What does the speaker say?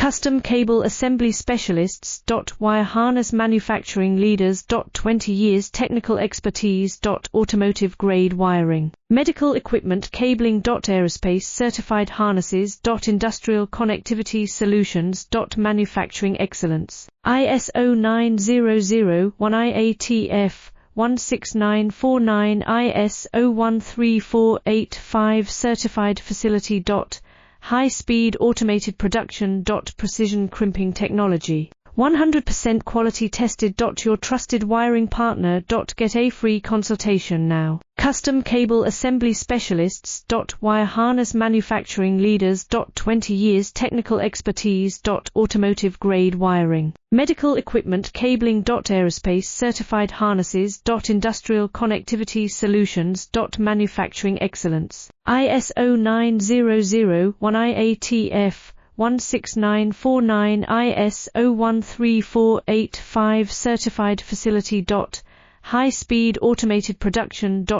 Custom cable assembly specialists. Wire harness manufacturing leaders. 20 years technical expertise. Automotive grade wiring. Medical equipment cabling. Aerospace certified harnesses. Industrial connectivity solutions. Manufacturing excellence. ISO 9001 IATF 16949 ISO 13485 certified facility. High-speed automated production. Precision crimping technology. 100% quality tested. Your trusted wiring partner. Get a free consultation now. Custom cable assembly specialists. Wire harness manufacturing leaders. 20 years technical expertise. Automotive grade wiring. Medical equipment cabling. Aerospace certified harnesses. Industrial connectivity solutions. Manufacturing excellence. ISO 9001 IATF 16949 ISO 13485 certified facility. High-speed automated production.